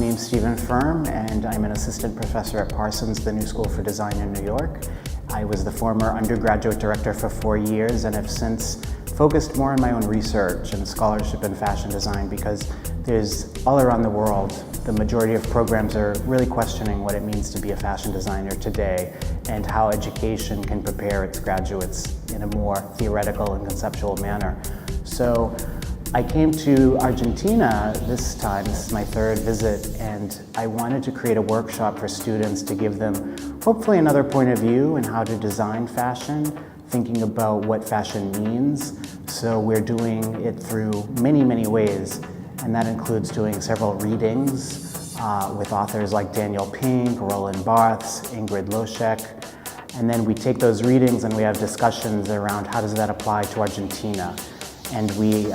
name's Faerm, and I'm an assistant professor at Parsons, the New School for Design in New York. I was the former undergraduate director for 4 years and have since focused more on my own research and scholarship in fashion design because there's all around the world, the majority of programs are really questioning what it means to be a fashion designer today and how education can prepare its graduates in a more theoretical and conceptual manner. So I came to Argentina this time, this is my third visit, and I wanted to create a workshop for students to give them hopefully another point of view in how to design fashion, thinking about what fashion means. So we're doing it through many, many ways, and that includes doing several readings with authors like Daniel Pink, Roland Barthes, Ingrid Loschek, and then we take those readings and we have discussions around how does that apply to Argentina. And we're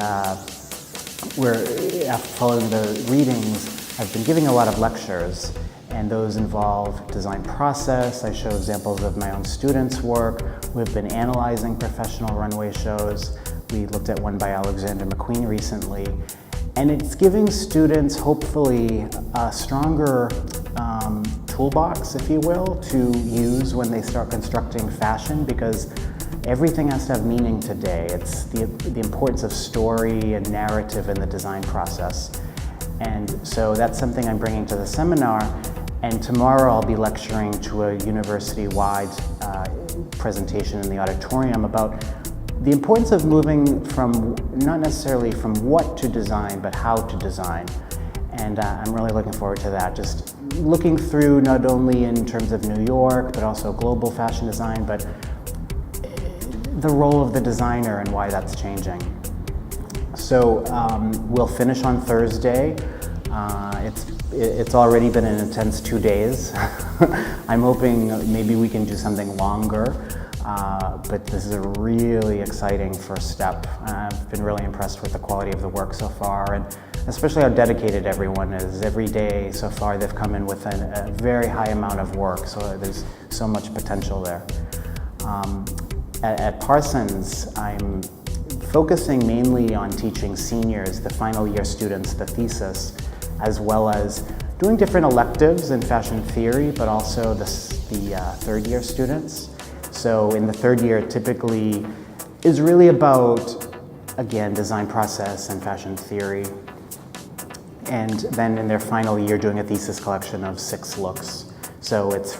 following the readings, I've been giving a lot of lectures, and those involve design process. I show examples of my own students' work. We've been analyzing professional runway shows. We looked at one by Alexander McQueen recently. And it's giving students, hopefully, a stronger toolbox, if you will, to use when they start constructing fashion, because everything has to have meaning today. It's the importance of story and narrative in the design process. And so that's something I'm bringing to the seminar. And tomorrow I'll be lecturing to a university-wide presentation in the auditorium about the importance of moving from, not necessarily from what to design, but how to design. And I'm really looking forward to that. Just looking through not only in terms of New York, but also global fashion design, but the role of the designer and why that's changing. So we'll finish on Thursday. It's already been an intense 2 days. I'm hoping maybe we can do something longer, but this is a really exciting first step. I've been really impressed with the quality of the work so far, and especially how dedicated everyone is. Every day so far they've come in with a very high amount of work, so there's so much potential there. At Parsons, I'm focusing mainly on teaching seniors, the final year students, the thesis, as well as doing different electives in fashion theory, but also the third year students. So in the third year, typically is really about, again, design process and fashion theory. And then in their final year, doing a thesis collection of 6 looks. So it's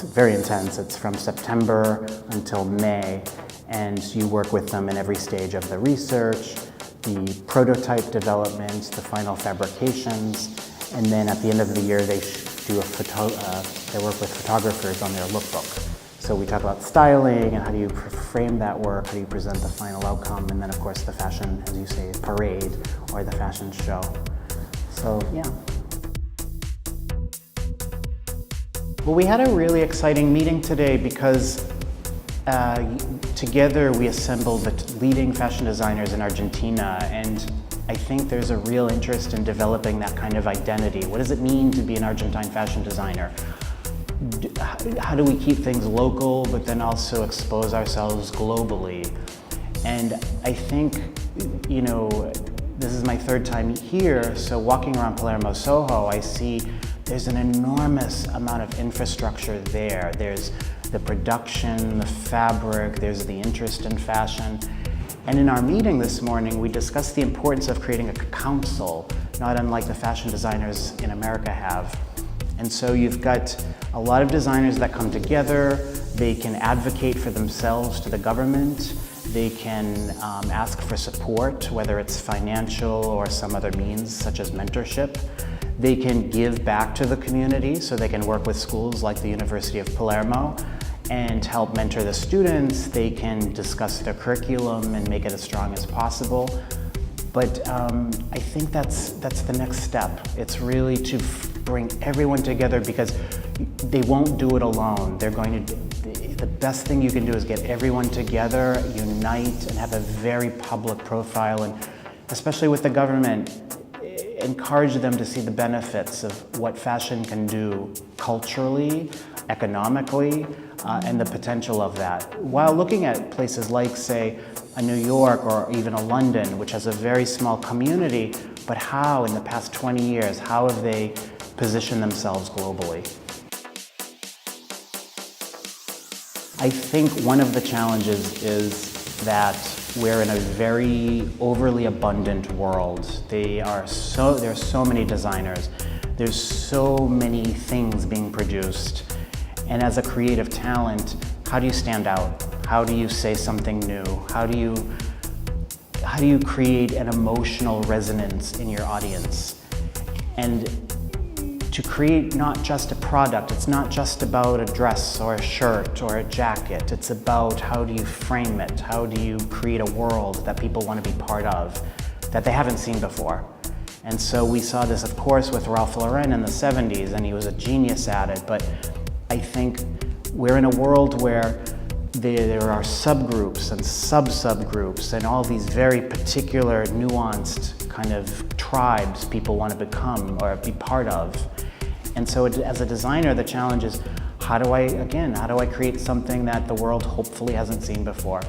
very intense. It's from September until May, and you work with them in every stage of the research, the prototype development, the final fabrications, and then at the end of the year they work with photographers on their lookbook. So we talk about styling and how do you frame that work, how do you present the final outcome, and then of course the fashion, as you say, parade or the fashion show. So yeah. Well, we had a really exciting meeting today because together we assembled the leading fashion designers in Argentina, and I think there's a real interest in developing that kind of identity. What does it mean to be an Argentine fashion designer? How do we keep things local, but then also expose ourselves globally? And I think, you know, this is my third time here, so walking around Palermo, Soho, I see there's an enormous amount of infrastructure there. There's the production, the fabric, there's the interest in fashion. And in our meeting this morning, we discussed the importance of creating a council, not unlike the fashion designers in America have. And so you've got a lot of designers that come together, they can advocate for themselves to the government, they can ask for support, whether it's financial or some other means, such as mentorship. They can give back to the community, so they can work with schools like the University of Palermo and help mentor the students. They can discuss their curriculum and make it as strong as possible. But I think that's the next step. It's really to bring everyone together, because they won't do it alone. They're going to, the best thing you can do is get everyone together, unite, and have a very public profile, and especially with the government, encourage them to see the benefits of what fashion can do culturally economically and the potential of that. While looking at places like, say, a New York or even a London, which has a very small community, but how in the past 20 years, how have they positioned themselves globally? I think one of the challenges is that we're in a very overly abundant world. There are so many designers. There's so many things being produced. And as a creative talent, how do you stand out? How do you say something new? How do you create an emotional resonance in your audience? And to create not just a product, it's not just about a dress or a shirt or a jacket. It's about how do you frame it? How do you create a world that people want to be part of, that they haven't seen before? And so we saw this, of course, with Ralph Lauren in the 70s, and he was a genius at it. But I think we're in a world where there are subgroups and sub-subgroups and all these very particular, nuanced kind of tribes people want to become or be part of. And so as a designer, the challenge is, how do I create something that the world hopefully hasn't seen before?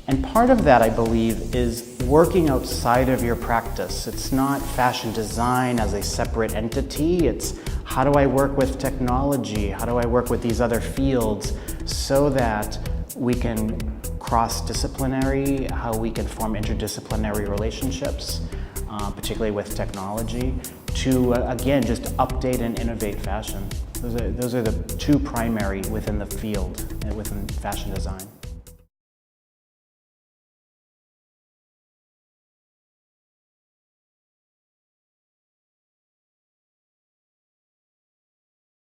And part of that, I believe, is working outside of your practice. It's not fashion design as a separate entity. It's how do I work with technology? How do I work with these other fields so that we can cross-disciplinary, how we can form interdisciplinary relationships, particularly with technology, to, again, just update and innovate fashion. Those are the two primary within the field, within fashion design.